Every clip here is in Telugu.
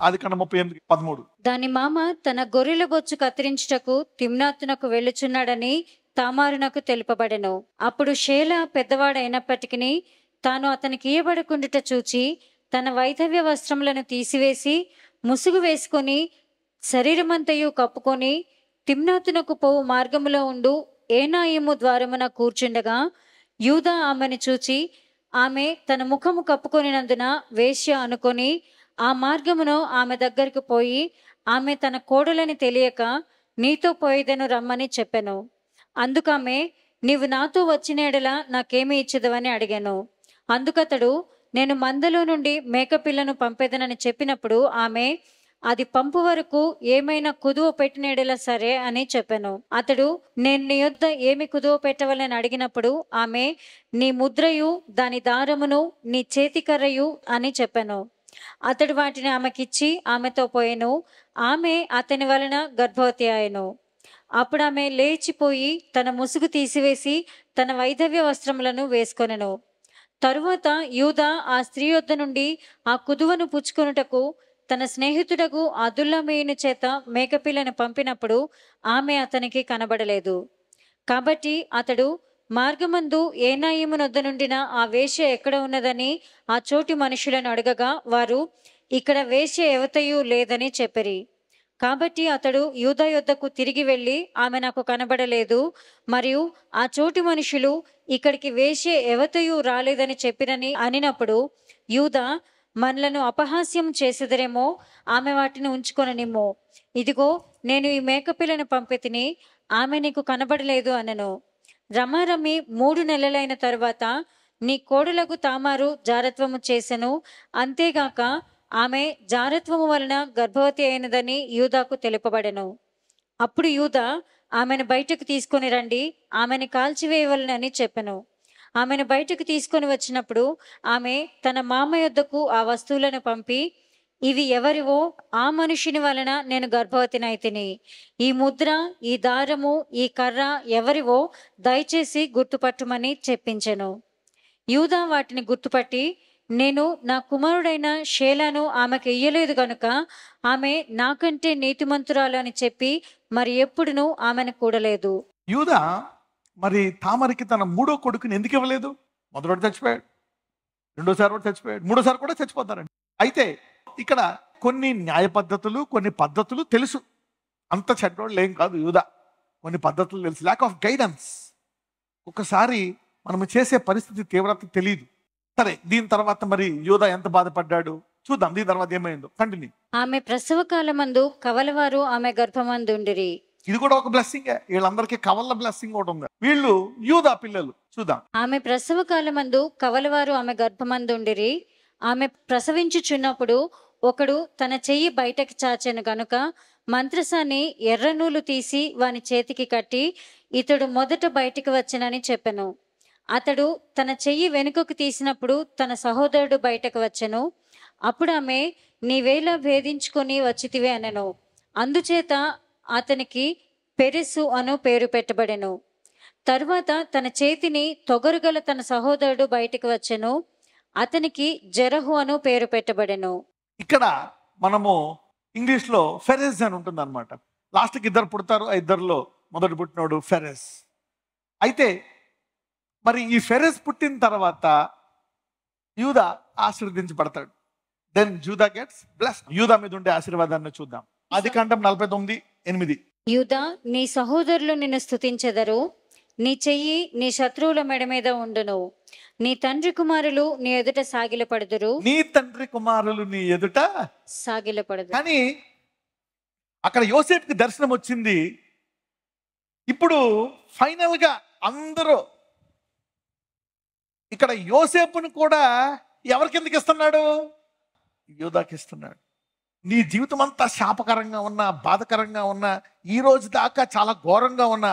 ఆదికాండం 38:13. దాని మామ తన గొర్రెల బొచ్చు కత్తిరించుటకు తిమ్నాతునకు వెళ్ళుచున్నాడని తామారునకు తెలుపబడెను. అప్పుడు షేలా పెద్దవాడైనప్పటికీ తాను అతనికి ఇయ్యబడకుండుట చూచి తన వైధవ్య వస్త్రములను తీసివేసి ముసుగు వేసుకొని శరీరమంతయు కప్పుకొని తిమ్నాతునకు పోవు మార్గములో ఉండు ఏనాయిము ద్వారమున కూర్చుండగా యూదా ఆమెను చూచి ఆమె తన ముఖము కప్పుకొనినందున వేశ్య అనుకొని ఆ మార్గమును ఆమె దగ్గరకు పోయి ఆమె తన కోడలని తెలియక నీతో పోయేదను రమ్మని చెప్పెను. అందుకామె నీవు నాతో వచ్చిన ఎడల నాకేమి ఇచ్చేదవని అడిగాను. అందుకతడు నేను మందలో నుండి మేకపిల్లను పంపేదనని చెప్పినప్పుడు ఆమె అది పంపు వరకు ఏమైనా కుదువ పెట్టిన ఎడల సరే అని చెప్పాను. అతడు నేను నీ యొద్ద ఏమి కుదువ పెట్టవాలని అడిగినప్పుడు ఆమె నీ ముద్రయు దాని దారమును నీ చేతికర్రయు అని చెప్పాను. అతడు వాటిని ఆమెకిచ్చి ఆమెతో పోయెను. ఆమె అతని వలన గర్భవతి ఆయెను. అప్పుడు ఆమె లేచిపోయి తన ముసుగు తీసివేసి తన వైధవ్య వస్త్రములను వేసుకొనెను. తరువాత యూదా ఆ స్త్రీ యొద్ద నుండి ఆ కుదువను పుచ్చుకొనుటకు తన స్నేహితుడకు అదుల్లమీయుని చేత మేకపిల్లను పంపినప్పుడు ఆమె అతనికి కనబడలేదు. కాబట్టి అతడు మార్గమందు ఏనాయిము నొద్ద నుండిన ఆ వేశ్య ఎక్కడ ఉన్నదని ఆ చోటి మనుషులను అడగగా వారు ఇక్కడ వేశ్య ఎవతయూ లేదని చెప్పిరి. కాబట్టి అతడు యూదా యొద్దకు తిరిగి వెళ్ళి ఆమె నాకు కనబడలేదు, మరియు ఆ చోటి మనుషులు ఇక్కడికి వేశ్య ఎవతయూ రాలేదని చెప్పిరని అనినప్పుడు యూదా మనలను అపహాస్యం చేసేదరేమో, ఆమె వాటిని ఉంచుకొననిమ్ము. ఇదిగో నేను ఈ మేకపిల్లను పంపితిని, ఆమె నీకు కనబడలేదు అనెను. రమారమి 3 నెలలైన తరువాత నీ కోడలకు తామారు జారత్వము చేసెను. అంతేగాక ఆమె జారత్వము వలన గర్భవతి అయినదని యూదాకు తెలుపబడెను. అప్పుడు యూదా ఆమెను బయటకు తీసుకొని రండి, ఆమెను కాల్చివేయవలనని చెప్పెను. ఆమెను బయటకు తీసుకొని వచ్చినప్పుడు ఆమె తన మామ యొద్దకు ఆ వస్తువులను పంపి ఇవి ఎవరివో ఆ మనుషుని వలన నేను గర్భవతినైతిని. ఈ ముద్ర, ఈ దారము, ఈ కర్ర ఎవరివో దయచేసి గుర్తుపట్టుమని చెప్పించెను. యూదా వాటిని గుర్తుపట్టి నేను నా కుమారుడైన షేలాను ఆమెకు ఇయ్యలేదు గనుక ఆమె నాకంటే నీతిమంతురాలు అని చెప్పి మరి ఎప్పుడునూ ఆమెను కూడలేదు. యూదా మరి తామరికి తన 3వ కొడుకుని ఎందుకు ఇవ్వలేదు? మొదటి చచ్చిపోయాడు, రెండోసారి కూడా చచ్చిపోయాడు, మూడోసారి కూడా చచ్చిపోతారండి. అయితే ఇక్కడ కొన్ని న్యాయ పద్ధతులు, కొన్ని పద్ధతులు తెలుసు. అంత చెడ్డోళ్ళు ఏం కాదు యూదా. కొన్ని పద్ధతులు తెలుసు. Lack of guidance. ఒకసారి మనము చేసే పరిస్థితి తీవ్రత తెలియదు. సరే, దీని తర్వాత మరి యూదా ఎంత బాధపడ్డాడు చూద్దాం. దీని తర్వాత ఏమైందో కంటిన్యూ. ఆమె ప్రసవ కాలమందు కవలవారు ఆమె గర్భమందుండిరి. ఇది కూడా ఒక బ్లెస్సింగ్. వీళ్ళందరికీ కవల బ్లెస్సింగ్ ఒకటి ఉంది. వీళ్ళు యూదా పిల్లలు. చూద్దాం. ఆమె ప్రసవ కాలమందు కవలవారు ఆమె గర్భమందుండిరి. ఆమె ప్రసవించుచున్నప్పుడు ఒకడు తన చెయ్యి బయటకి చాచెను గనుక మంత్రసాని ఎర్ర నూలు తీసి వాని చేతికి కట్టి ఇతడు మొదట బయటికి వచ్చెనని చెప్పెను. అతడు తన చెయ్యి వెనుకకు తీసినప్పుడు తన సహోదరుడు బయటకు వచ్చెను. అప్పుడు ఆమె నీవేళ భేదించుకొని వచ్చితివే అనెను. అందుచేత అతనికి పెరెసు అను పేరు పెట్టబడెను. తరువాత తన చేతిని తొగరుగల తన సహోదరుడు బయటికి వచ్చెను. అతనికి జెరహు అను పేరు పెట్టబడెను. ఇక్కడ మనము ఇంగ్లీష్లో ఫెరెస్ అని ఉంటుంది అనమాట. లాస్ట్కి 2 పుడతారు. ఆ 2లో మొదటి పుట్టినోడు ఫెరెస్. అయితే మరి ఈ ఫెరెస్ పుట్టిన తర్వాత యూదా ఆశీర్వదించబడతాడు. దెన్ యూదా గెట్స్ బ్లెస్డ్. యూదా మీద ఉండే ఆశీర్వాదాన్ని చూద్దాం. ఆదికాండం 49:8. యూదా, నీ సహోదరులు నిన్ను స్తుతించెదరు. నీ చెయ్యి నీ శత్రువుల మెడ మీద ఉండును. నీ తండ్రి కుమారులు నీ ఎదుట సాగిలపడుదురు. నీ తండ్రి కుమారులు నీ ఎదుట సాగిలపడుదురు. కానీ అక్కడ యోసేపుకి దర్శనం వచ్చింది. ఇప్పుడు ఫైనల్ గా అందరూ ఇక్కడ యోసేపును కూడా ఎవరి కిందకి ఇస్తున్నాడు? యూదాకి ఇస్తున్నాడు. నీ జీవితం అంతా శాపకరంగా ఉన్నా, బాధకరంగా ఉన్నా, ఈ రోజు దాకా చాలా ఘోరంగా ఉన్నా,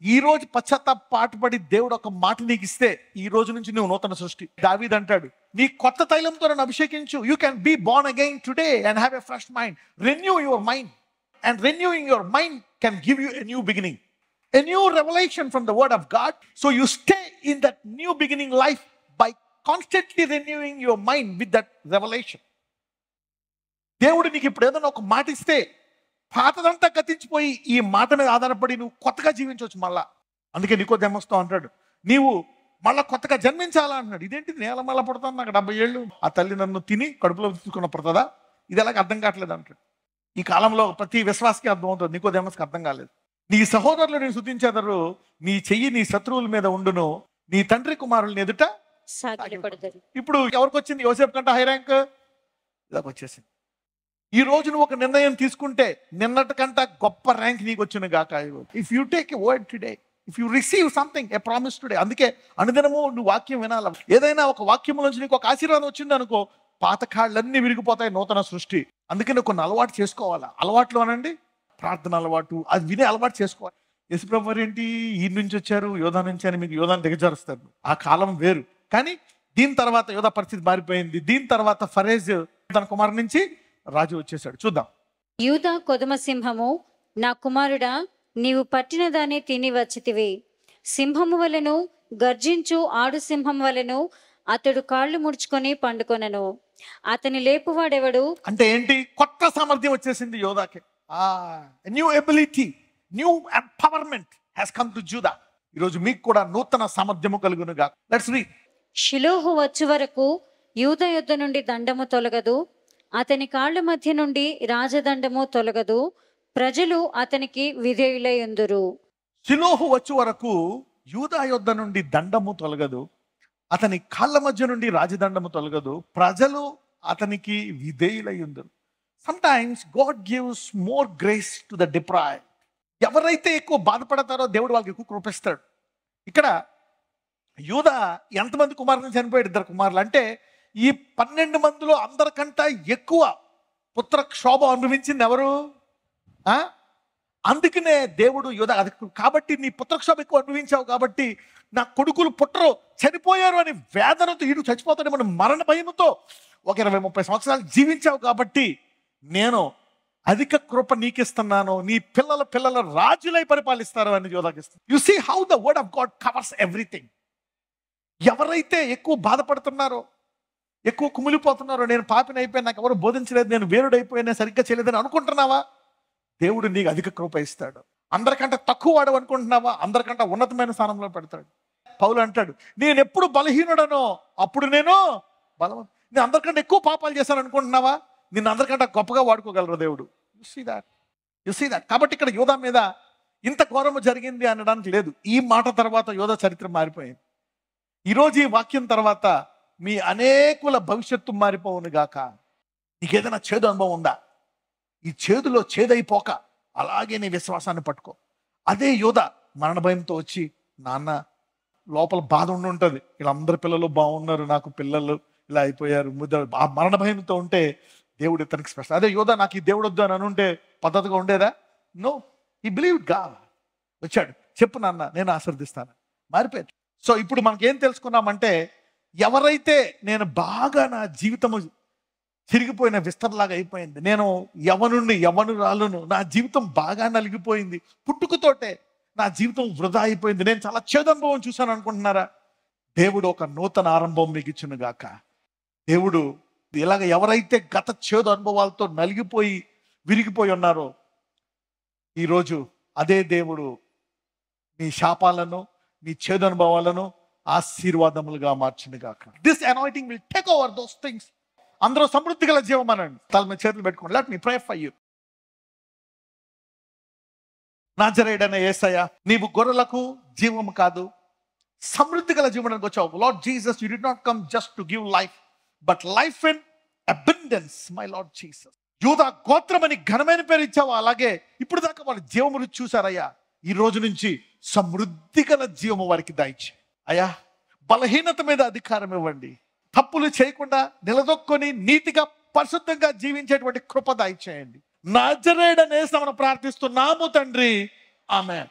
ఈ రోజు పశ్చాత్తాపడి దేవుడు ఒక మాట నీకు ఇస్తే ఈ రోజు నుంచి నువ్వు నూతన సృష్టి. దావీదు అంటాడు, నీ కొత్త తైలంతో నన్ను అభిషేకించు. You can be born again today and have a fresh mind. Renew your mind, and renewing your mind can give you a new beginning, a new revolution from the word of God. So you stay in that new beginning life by constantly renewing your mind with that revolution. దేవుడు నీకు ఇప్పుడు ఏదైనా ఒక మాట ఇస్తే పాతదంతా గతించిపోయి ఈ మాట మీద ఆధారపడి నువ్వు కొత్తగా జీవించవచ్చు మళ్ళా. అందుకే నికోదేమోస్తో అంటాడు, నీవు మళ్ళా కొత్తగా జన్మించాలా అంటున్నాడు. ఇదేంటి నేల మళ్ళా పుడతాను, నాకు 70 ఏళ్ళు, ఆ తల్లి నన్ను తిని కడుపులో తీసుకున్న పుడతాదా, ఇది ఎలాగ అర్థం కావట్లేదు అంటాడు. ఈ కాలంలో ప్రతి విశ్వాసకి అర్థం అవుతుంది, నికోదేమోస్కి అర్థం కాలేదు. నీ సహోదరులు నేను స్తుతించెదరు, నీ చెయ్యి నీ శత్రువుల మీద ఉండును, నీ తండ్రి కుమారుల్ని ఎదుట సాగిలపడతారు. ఇప్పుడు ఎవరికి వచ్చింది? యోసేపు కంటే హై ర్యాంక్ ఇలాగ వచ్చేసింది. ఈ రోజు నువ్వు ఒక నిర్ణయం తీసుకుంటే నిన్నటి కంటే గొప్ప ర్యాంక్ నీకు వచ్చిన గాక. If you take a word today, if you receive something, a promise today. అందుకే అనుదినము నువ్వు వాక్యం వినాలి. ఏదైనా ఒక వాక్యం నుంచి నీకు ఒక ఆశీర్వాదం వచ్చింది అనుకో, పాతకాళ్ళన్నీ విరిగిపోతాయి, నూతన సృష్టి. అందుకే నువ్వు కొన్ని అలవాటు చేసుకోవాలి. అలవాట్లు అనండి, ప్రార్థన అలవాటు, అది వినే అలవాటు చేసుకోవాలి. యేసుప్రభు వారు ఏంటి ఈ నుంచి వచ్చారు, యోధా నుంచి అని మీకు యోధాన్ని దిగజారుస్తారు. ఆ కాలం వేరు. కానీ దీని తర్వాత యోధా పరిస్థితి మారిపోయింది. దీని తర్వాత ఫరేజ్ తన కుమారు నుంచి రాజు వచ్చేసాడు. చూద్దాం. యూదా కొదమ సింహము, నా కుమారుడా, నీవు పట్టిన దాన్ని తిని వచ్చితివి. సింహము వలెను గర్జించు ఆడు సింహం వలెను అతడు కాళ్ళు ముడుచుకొని పండుకొనను. అతని లేపువాడెవడు? అంటే ఏంటి? కొత్త సామర్థ్యం వచ్చేసింది యోధాకి. New ability, new empowerment has come to Judah. ఈరోజు మీకు కూడా నూతన సామర్థ్యము కలుగునుగా. Let's read. షిలోహు వచ్చు వరకు యూదా యొద్ద నుండి దండము తొలగదు, అతని కాళ్ళ మధ్య నుండి రాజదండము తొలగదు. ప్రజలు అతనికి విధేయులై ఉందురు. షిలోహు వచ్చు వరకు యూదా యొద్ద నుండి దండము తొలగదు, అతని కాళ్ళ మధ్య నుండి రాజదండము తొలగదు. ప్రజలు అతనికి విధేయులై ఉందురు. Sometimes God gives more grace to the deprived. ఎవరైతే ఎక్కువ బాధపడతారో దేవుడు వాళ్ళకి ఎక్కువ కృపిస్తాడు. ఇక్కడ యూదా ఎంతమంది కుమారులను చనిపోయాడు? 2 కుమారులు. అంటే ఈ 12 మందిలో అందరికంటే ఎక్కువ పుత్ర క్షోభ అనుభవించింది ఎవరు? అందుకనే దేవుడు యూదా, అది కాబట్టి నీ పుత్రక్షోభ ఎక్కువ అనుభవించావు కాబట్టి నా కొడుకులు పుట్టరు, చనిపోయారు అని వేదనతో, ఈడు చచ్చిపోతాడేమో మరణ భయంతో ఒక 20-30 సంవత్సరాలు జీవించావు కాబట్టి నేను అధిక కృప నీకిస్తున్నాను, నీ పిల్లల రాజులై పరిపాలిస్తారు అని యోధాకిస్తాను. You see how the word of God covers everything. ఎవరైతే ఎక్కువ బాధపడుతున్నారో, ఎక్కువ కుమిలిపోతున్నారో, నేను పాపిని అయిపోయాను, నాకు ఎవరు బోధించలేదు, నేను వేరుడైపోయాను, నేను సరిగ్గా చేయలేదని అనుకుంటున్నావా? దేవుడు నీకు అధిక కృప ఇస్తాడు. అందరికంటే తక్కువ వాడు అనుకుంటున్నావా? అందరికంటే ఉన్నతమైన స్థానంలో పెడతాడు. పౌలు అంటాడు, నేను ఎప్పుడు బలహీనుడనో అప్పుడు నేను బలవంతుడు. నేను అందరికంటే ఎక్కువ పాపాలు చేశాను అనుకుంటున్నావా? నిన్ను అందరికంటే గొప్పగా వాడుకోగలరు దేవుడు. You see that. కాబట్టి ఇక్కడ యోధా మీద ఇంత ఘోరము జరిగింది అనడానికి లేదు. ఈ మాట తర్వాత యోధా చరిత్ర మారిపోయింది. ఈరోజు ఈ వాక్యం తర్వాత మీ అనేకుల భవిష్యత్తు మారిపోవును గాక. నీకేదైనా చేదు అనుభవం ఉందా? ఈ చేదులో చేదైపోక అలాగే నీ విశ్వాసాన్ని పట్టుకో. అదే యోధా మరణ భయంతో వచ్చి, నాన్న లోపల బాధ ఉంటుంది, వీళ్ళందరి పిల్లలు బాగున్నారు, నాకు పిల్లలు ఇలా అయిపోయారు, ఆ మరణ భయంతో ఉంటే దేవుడు ఇతనికి స్పెషల్. అదే యోధా నాకు ఈ దేవుడు వద్దు అని అనుంటే పద్ధతిగా ఉండేదా? నో, ఈ బిలీవ్ గాడ్. వచ్చాడు, చెప్పు నాన్న నేను ఆశీర్దిస్తాను, మారిపోయాడు. సో ఇప్పుడు మనకేం తెలుసుకున్నామంటే, ఎవరైతే నేను బాగా నా జీవితము చిరిగిపోయిన విస్తరలాగా అయిపోయింది, నేను యవనురాలును, నా జీవితం బాగా నలిగిపోయింది, పుట్టుకతోటే నా జీవితం వృధా అయిపోయింది, నేను చాలా చేదు అనుభవం చూశాను అనుకుంటున్నారా? దేవుడు ఒక నూతన ఆరంభం మీకు ఇచ్చును గాక. దేవుడు ఇలాగ ఎవరైతే గత చేదు అనుభవాలతో నలిగిపోయి విరిగిపోయి ఉన్నారో, ఈరోజు అదే దేవుడు మీ శాపాలను, మీ చేదు అనుభవాలను ఆశీర్వాదములుగా మార్చును గాక. This anointing will take over those things. అందరూ సమృద్ధి గల జీవం అనండి. తల మీద చేతులు పెట్టుకోండి. Let me pray for you. నాజరేయుడైన యేసయ్య, నీవు గొర్రెలకు జీవము కాదు, సమృద్ధి గల జీవనానికి వచ్చావు. Lord Jesus, you did not come just to give life, but life in abundance. My Lord Jesus, యూదా గోత్రం అని ఘనమైన పేరు ఇచ్చావు, అలాగే ఇప్పుడు దాకా వాళ్ళు జీవము రుచి చూశారయ్యా. ఈ రోజు నుంచి సమృద్ధి గల జీవము వారికి దయచి అయ్యా. బలహీనత మీద అధికారం ఇవ్వండి. తప్పులు చేయకుండా నిలదొక్కొని నీతిగా పరిశుద్ధంగా జీవించేటువంటి కృప దయచేయండి. నాజరేయుడనే యేసునామమున ప్రార్థిస్తున్నాము తండ్రి, ఆమేన్.